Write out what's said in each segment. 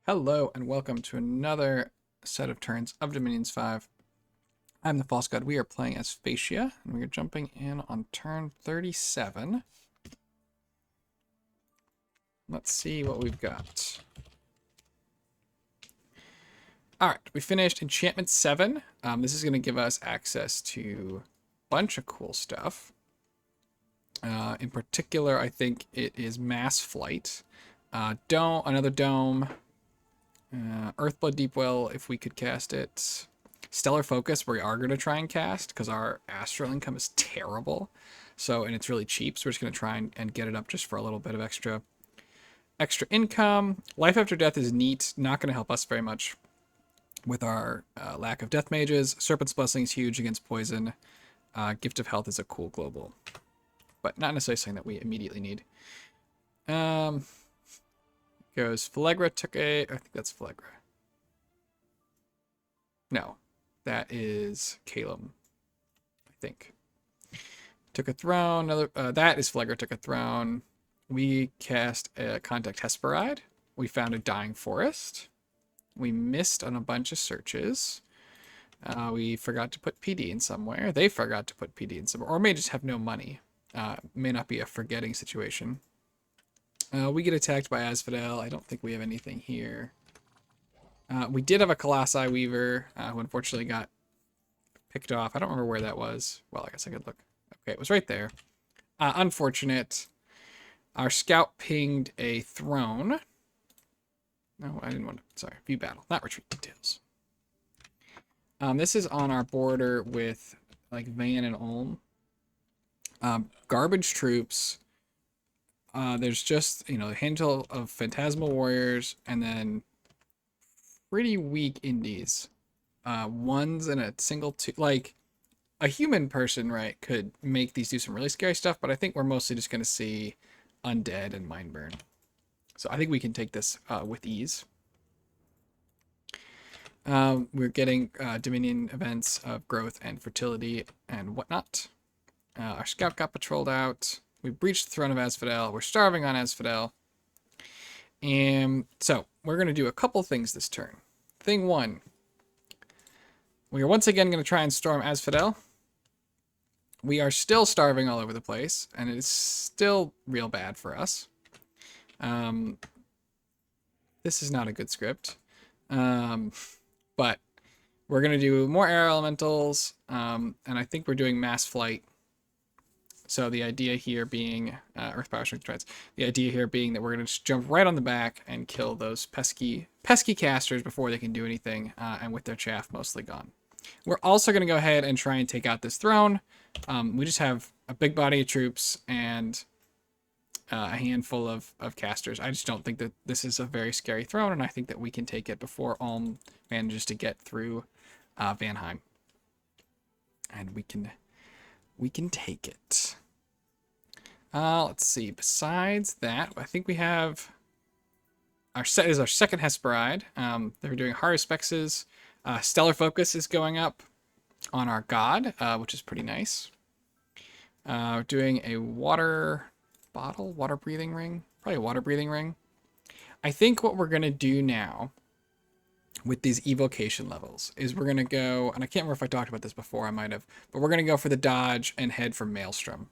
Hello and welcome to another set of turns of Dominions 5. I'm the False God. We are playing as Phaeacia, and we are jumping in on turn 37. Let's see what we've got. Alright, we finished Enchantment 7. This is going to give us access to a bunch of cool stuff. In particular, I think it is Mass Flight. Another Dome. Earthblood Deepwell, if we could cast it. Stellar Focus, we are going to try and cast, because our Astral Income is terrible. And it's really cheap, so we're just going to try and get it up just for a little bit of extra income. Life After Death is neat, not going to help us very much with our lack of Death Mages. Serpent's Blessing is huge against poison. Gift of Health is a cool global, but not necessarily something that we immediately need. Goes Phlegra took I think that's Phlegra. No, that is Calum, I think. Took a throne. That is Phlegra took a throne. We cast a Contact Hesperide. We found a Dying Forest. We missed on a bunch of searches. We forgot to put PD in somewhere. They forgot to put PD in somewhere, or may just have no money. May not be a forgetting situation. We get attacked by Asphodel. I don't think we have anything here. We did have a Colossi Weaver, who unfortunately got picked off. I don't remember where that was. Well, I guess I could look. Okay, it was right there. Unfortunate. Our scout pinged a throne. No, I didn't want to. Sorry, view battle, not retreat details. This is on our border with like Van and Ulm. Garbage troops. There's just, a handful of Phantasmal Warriors, and then pretty weak indies. Ones in a single two, like a human person, right, could make these do some really scary stuff, but I think we're mostly just going to see Undead and Mindburn. So I think we can take this with ease. We're getting Dominion events of growth and fertility and whatnot. Our scout got patrolled out. We breached the throne of Asphodel. We're starving on Asphodel. And so we're going to do a couple things this turn. Thing one, we are once again going to try and storm Asphodel. We are still starving all over the place, and it is still real bad for us. This is not a good script. But we're going to do more air elementals, and I think we're doing mass flight. So the idea here being, Earth Power Strength Treads, the idea here being that we're going to just jump right on the back and kill those pesky casters before they can do anything, and with their chaff mostly gone. We're also going to go ahead and try and take out this throne. We just have a big body of troops and a handful of casters. I just don't think that this is a very scary throne, and I think that we can take it before Ulm manages to get through Vanheim. And we can take it. Let's see. Besides that, I think we have our second Hesperide. They're doing Harvest Spexes. Stellar Focus is going up on our god, which is pretty nice. We're doing a water breathing ring. Probably a water breathing ring. I think what we're gonna do now with these evocation levels is we're gonna go, and I can't remember if I talked about this before, I might have, but we're gonna go for the dodge and head for Maelstrom.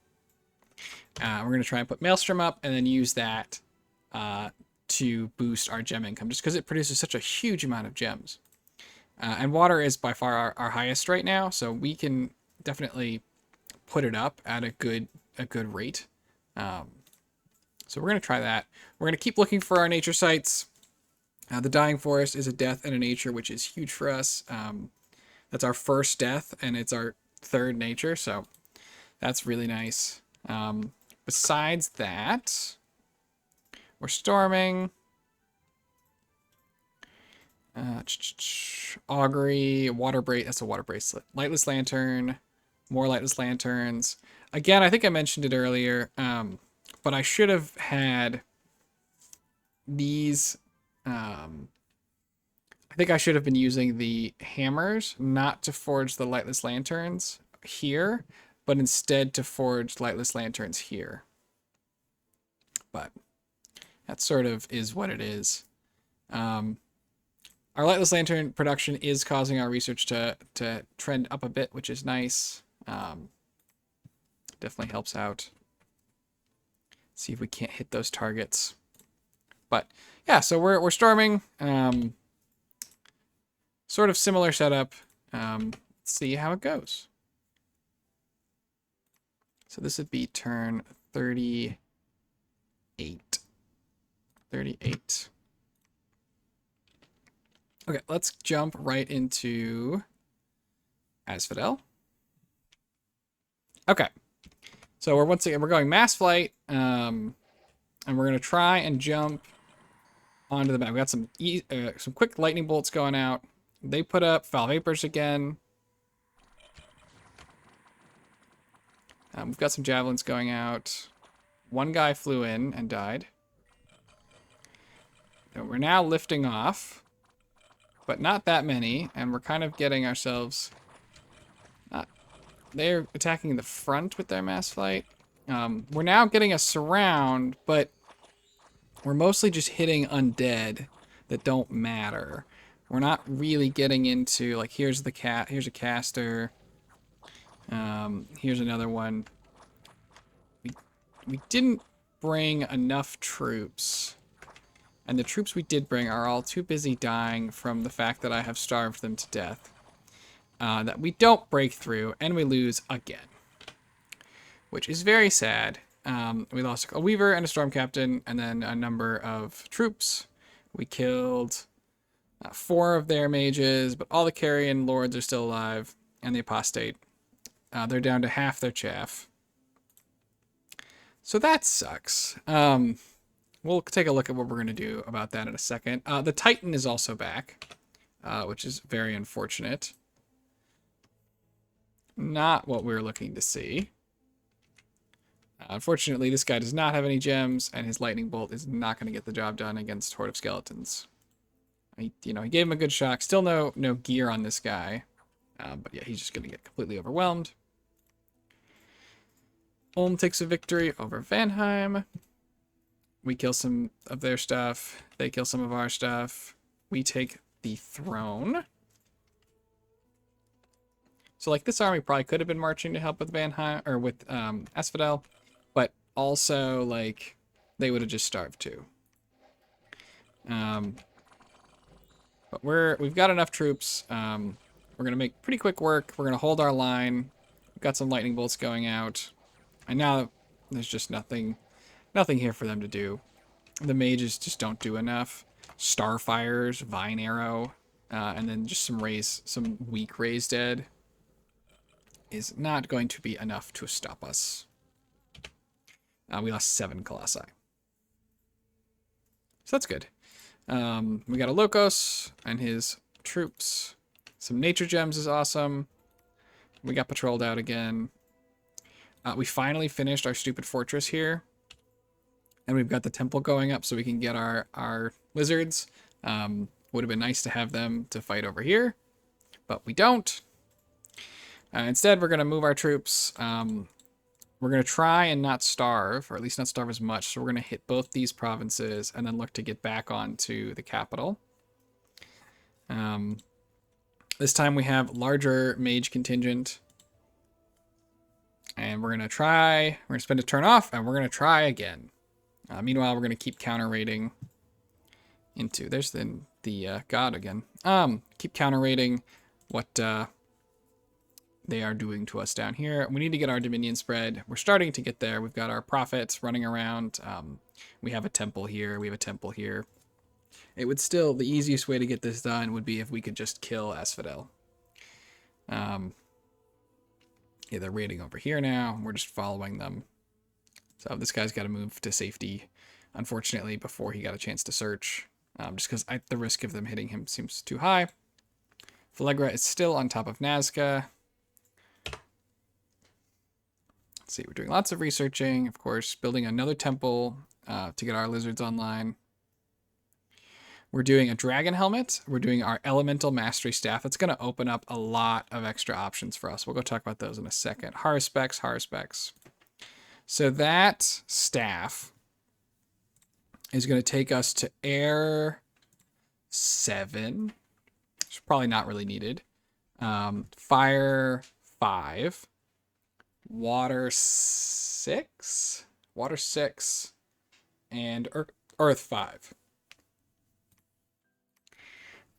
We're going to try and put Maelstrom up and then use that to boost our gem income, just because it produces such a huge amount of gems. And water is by far our highest right now, so we can definitely put it up at a good rate. So we're going to try that. We're going to keep looking for our nature sites. The Dying Forest is a death and a nature, which is huge for us. That's our first death, and it's our third nature, so that's really nice. Besides that, we're storming. Augury, water bracelet. That's a water bracelet. Lightless lantern, more lightless lanterns. Again, I think I mentioned it earlier, but I should have had these. I think I should have been using the hammers, not to forge the lightless lanterns here, but instead to forge lightless lanterns here. But that sort of is what it is. Our Lightless Lantern production is causing our research to trend up a bit, which is nice. Definitely helps out. See if we can't hit those targets. But yeah, so we're storming. Sort of similar setup. Let's see how it goes. So this would be turn 38. 38. Okay, let's jump right into Asphodel. Okay, so we're going mass flight, and we're gonna try and jump onto the map. We got some quick lightning bolts going out. They put up foul vapors again. We've got some javelins going out. One guy flew in and died. So we're now lifting off, but not that many, and we're kind of getting ourselves... They're attacking the front with their mass flight. We're now getting a surround, but we're mostly just hitting undead that don't matter. We're not really getting into, like, here's a caster. Here's another one. We didn't bring enough troops. And the troops we did bring are all too busy dying from the fact that I have starved them to death. That we don't break through, and we lose again. Which is very sad. We lost a weaver and a storm captain, and then a number of troops. We killed 4 of their mages, but all the carrion lords are still alive, and the apostate. They're down to half their chaff. So that sucks. We'll take a look at what we're going to do about that in a second. The Titan is also back, which is very unfortunate. Not what we're looking to see. Unfortunately, this guy does not have any gems, and his lightning bolt is not going to get the job done against Horde of Skeletons. He gave him a good shock. Still no gear on this guy. But yeah, he's just going to get completely overwhelmed. Ulm takes a victory over Vanheim. We kill some of their stuff. They kill some of our stuff. We take the throne. So, like, this army probably could have been marching to help with Vanheim, or with Asphodel, but also, like, they would have just starved too. But we've got enough troops. We're gonna make pretty quick work. We're gonna hold our line. We've got some lightning bolts going out, and now there's just nothing here for them to do. The mages just don't do enough. Starfires, Vine Arrow, and then just some weak raise dead is not going to be enough to stop us. We lost 7 Colossi. So that's good. We got a Locos and his troops. Some nature gems is awesome. We got patrolled out again. We finally finished our stupid fortress here. And we've got the temple going up so we can get our lizards. Would have been nice to have them to fight over here, but we don't. Instead, we're going to move our troops. We're going to try and not starve, or at least not starve as much. So we're going to hit both these provinces and then look to get back onto the capital. This time we have larger mage contingent. And we're going to spend a turn off, and we're going to try again. Meanwhile, we're going to keep counter-raiding into... There's the god again. Keep counter-raiding what they are doing to us down here. We need to get our Dominion spread. We're starting to get there. We've got our prophets running around. We have a temple here. We have a temple here. It would still... The easiest way to get this done would be if we could just kill Asphodel. Yeah, they're raiding over here now. We're just following them. So this guy's got to move to safety, unfortunately, before he got a chance to search. Just because the risk of them hitting him seems too high. Phalegra is still on top of Nazca. Let's see, we're doing lots of researching, of course, building another temple to get our lizards online. We're doing a dragon helmet. We're doing our elemental mastery staff. It's going to open up a lot of extra options for us. We'll go talk about those in a second. Haruspecs. So that staff is going to take us to air 7. It's probably not really needed. Fire 5. Water 6. Water 6. And earth 5.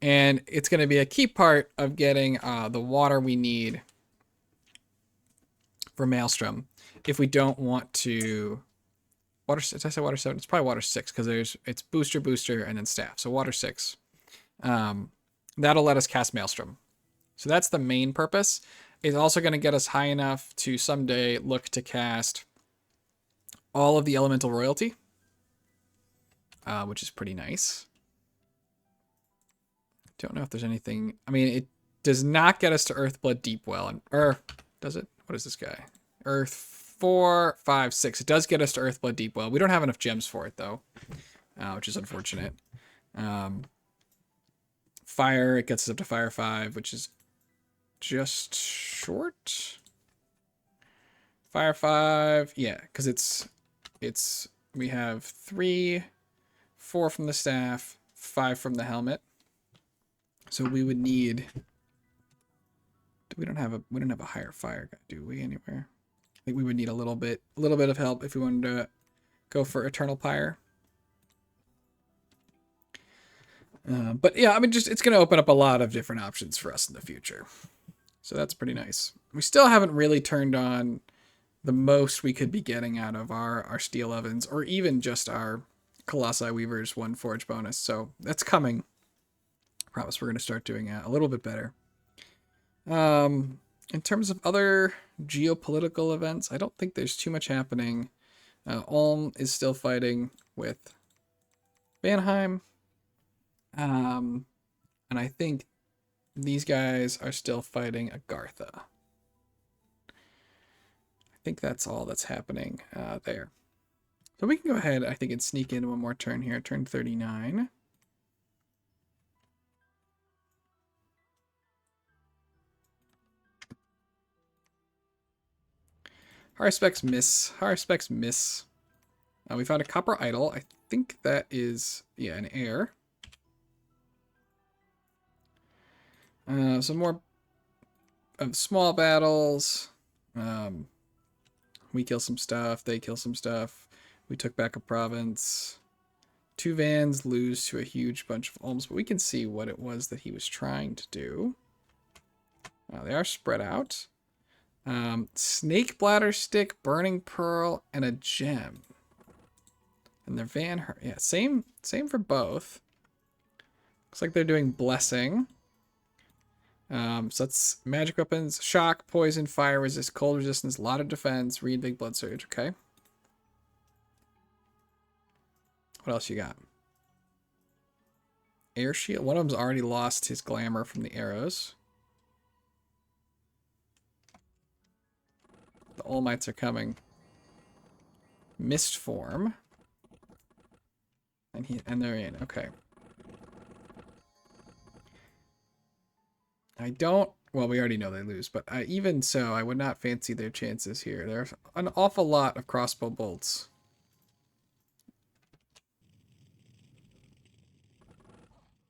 And it's going to be a key part of getting the water we need for Maelstrom. If we don't want to... Did I say water 7? It's probably water 6 because it's booster, and then staff. So water 6. That'll let us cast Maelstrom. So that's the main purpose. It's also going to get us high enough to someday look to cast all of the elemental royalty, which is pretty nice. Don't know if there's anything. I mean, it does not get us to Earthblood Deepwell. Or does it? What is this guy? Earth 4, 5, 6. It does get us to Earthblood Deepwell. We don't have enough gems for it, though, which is unfortunate. Fire, it gets us up to Fire 5, which is just short. Fire 5, yeah, because we have 3, 4 from the staff, 5 from the helmet. So we would need. We don't have a higher fire guy, do we? Anywhere? I think we would need a little bit of help if we wanted to go for Eternal Pyre. But yeah, I mean, it's going to open up a lot of different options for us in the future. So that's pretty nice. We still haven't really turned on the most we could be getting out of our Steel Ovens, or even just our Colossi Weavers 1 Forge bonus. So that's coming. I promise we're going to start doing a little bit better. In terms of other geopolitical events, I don't think there's too much happening. Ulm is still fighting with Vanheim. And I think these guys are still fighting Agartha. I think that's all that's happening there. So we can go ahead, I think, and sneak in one more turn here. Turn 39. Harspecs miss. Harspecs miss. We found a copper idol. I think that is, yeah, an heir. Some more of small battles. We kill some stuff. They kill some stuff. We took back a province. 2 vans lose to a huge bunch of Ulms, but we can see what it was that he was trying to do. They are spread out. Snake bladder stick, burning pearl, and a gem. And their van, yeah, same for both. Looks like they're doing blessing. So that's magic weapons, shock, poison, fire resist, cold resistance, a lot of defense, read big blood surge. Okay. What else you got? Air shield. One of them's already lost his glamour from the arrows. The All Mights are coming. Mist form. And they're in. Okay. Well, we already know they lose, but even so, I would not fancy their chances here. There's an awful lot of crossbow bolts.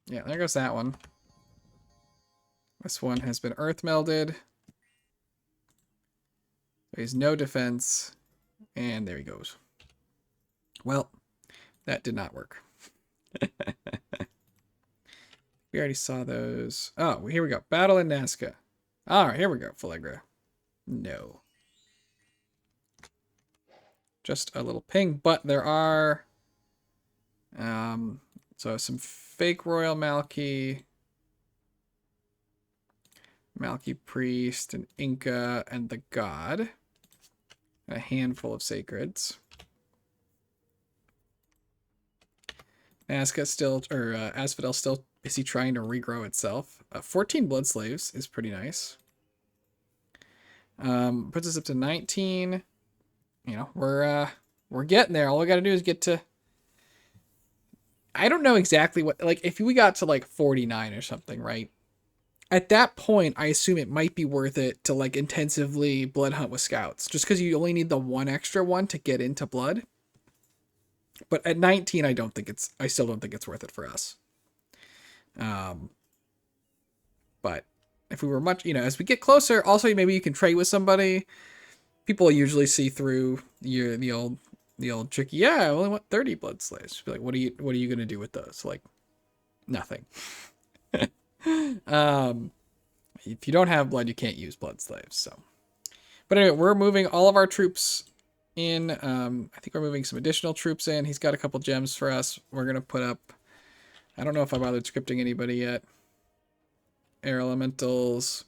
Yeah, there goes that one. This one has been earth melded. There's no defense. And there he goes. Well, that did not work. We already saw those. Oh, here we go. Battle in Nazca. All right, here we go. Falegra. No. Just a little ping, but there are so some fake Royal Malky, Malky Priest, an Inca, and the God. And a handful of Sacreds. Nazca still, or Asphodel still busy trying to regrow itself. 14 Blood Slaves is pretty nice. Puts us up to 19. You know, we're getting there. All we got to do is get to. I don't know exactly what, like, if we got to like 49 or something, right? At that point, I assume it might be worth it to like intensively blood hunt with scouts, just because you only need the one extra one to get into blood. But at 19, I still don't think it's worth it for us. But if we were much, as we get closer, also maybe you can trade with somebody. People usually see through the old tricky. Yeah, I only want 30 blood slaves. Just be like, what are you gonna do with those? Like, nothing. If you don't have blood, you can't use blood slaves. So, but anyway, we're moving all of our troops in. I think we're moving some additional troops in. He's got a couple gems for us. We're gonna put up. I don't know if I bothered scripting anybody yet. Air elementals.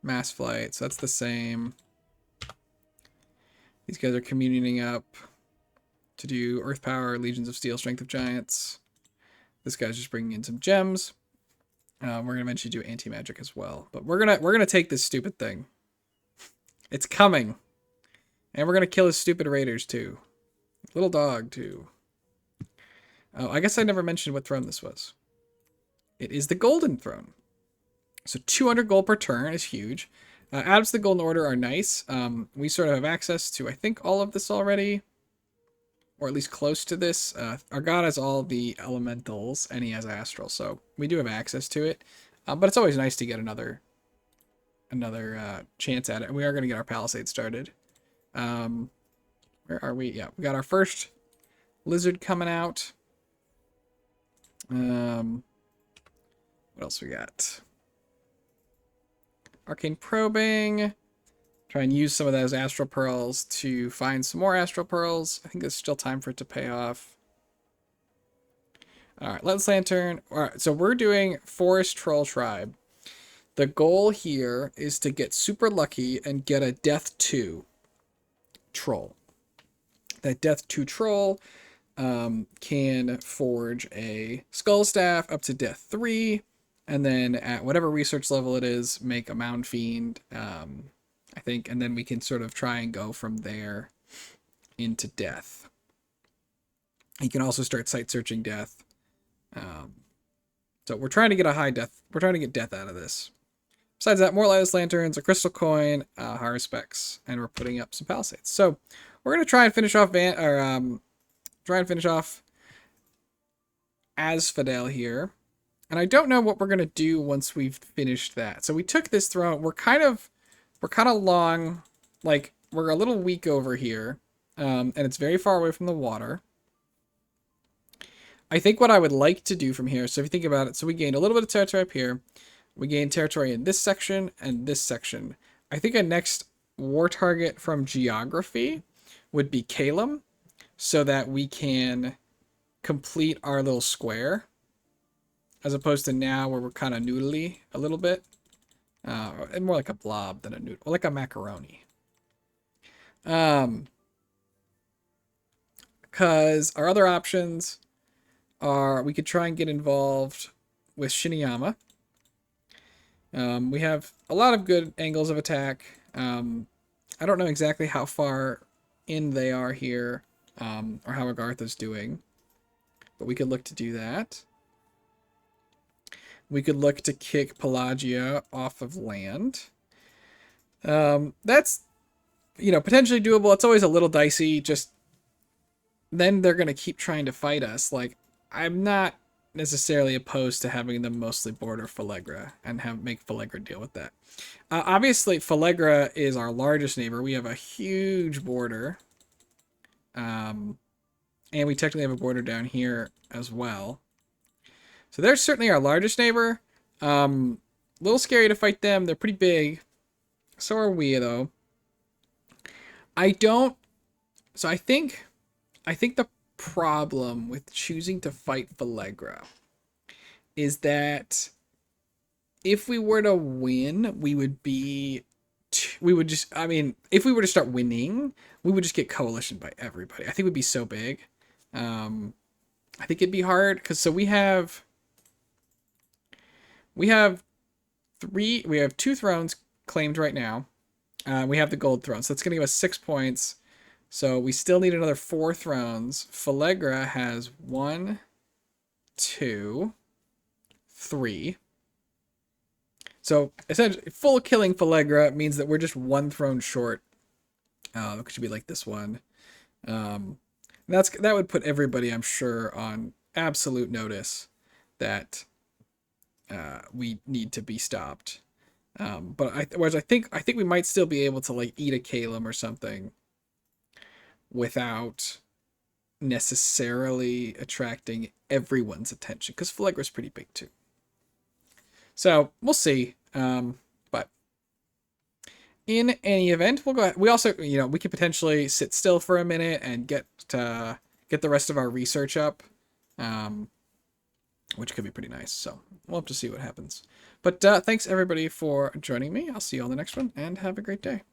Mass flight. So that's the same. These guys are communing up to do Earth Power, Legions of Steel, Strength of Giants. This guy's just bringing in some gems. We're gonna eventually do anti-magic as well, but we're gonna take this stupid thing. It's coming, and we're gonna kill his stupid raiders too. Little dog too. Oh, I guess I never mentioned what throne this was. It is the Golden Throne. So 200 gold per turn is huge. Adds to the Golden Order are nice. We sort of have access to, I think, all of this already, or at least close to this. Our god has all the elementals, and he has astral, so we do have access to it. But it's always nice to get another chance at it. And we are going to get our palisade started. Where are we? Yeah, we got our first lizard coming out. What else we got? Arcane probing. Try and use some of those astral pearls to find some more astral pearls. I think there's still time for it to pay off. All right, let's lantern. All right, so we're doing Forest Troll Tribe. The goal here is to get super lucky and get a Death 2 troll. That Death 2 troll can forge a Skull Staff up to Death 3, and then at whatever research level it is, make a Mound Fiend, I think, and then we can sort of try and go from there into Death. You can also start site searching Death. So we're trying to get a high Death. We're trying to get Death out of this. Besides that, more Lightless Lanterns, a Crystal Coin, higher specs, and we're putting up some Palisades. So we're gonna try and finish off Asphodel here. And I don't know what we're gonna do once we've finished that. So we took this throne. We're kind of long, like we're a little weak over here, and it's very far away from the water. I think what I would like to do from here. So if you think about it, so we gained a little bit of territory up here. We gained territory in this section and this section. I think a next war target from geography would be Calum, so that we can complete our little square, as opposed to now where we're kind of noodly a little bit. And more like a blob than a noodle, or like a macaroni. Because our other options are, we could try and get involved with Shiniyama. We have a lot of good angles of attack. I don't know exactly how far in they are here, or how Agartha's doing, but we could look to do that. We could look to kick Pelagia off of land. That's, potentially doable. It's always a little dicey. Just then they're going to keep trying to fight us. Like, I'm not necessarily opposed to having them mostly border Falegra and make Falegra deal with that. Obviously, Falegra is our largest neighbor. We have a huge border. And we technically have a border down here as well. So they're certainly our largest neighbor. A little scary to fight them. They're pretty big. So are we, though. I think the problem with choosing to fight Falegra is that if we were to win, if we were to start winning, we would just get coalitioned by everybody. I think it would be so big. I think it'd be hard, because so we have 2 thrones claimed right now. We have the gold throne, so that's going to give us 6 points. So we still need another 4 thrones. Falegra has 1, 2, 3. So essentially, full killing Falegra means that we're just 1 throne short. It should be like this one. That would put everybody, I'm sure, on absolute notice that we need to be stopped. Whereas I think we might still be able to like eat a Calum or something without necessarily attracting everyone's attention, because Phlegra's pretty big too. So we'll see. But in any event, we'll go ahead. We also, we could potentially sit still for a minute and get the rest of our research up, which could be pretty nice. So we'll have to see what happens. But thanks everybody for joining me. I'll see you on the next one, and have a great day.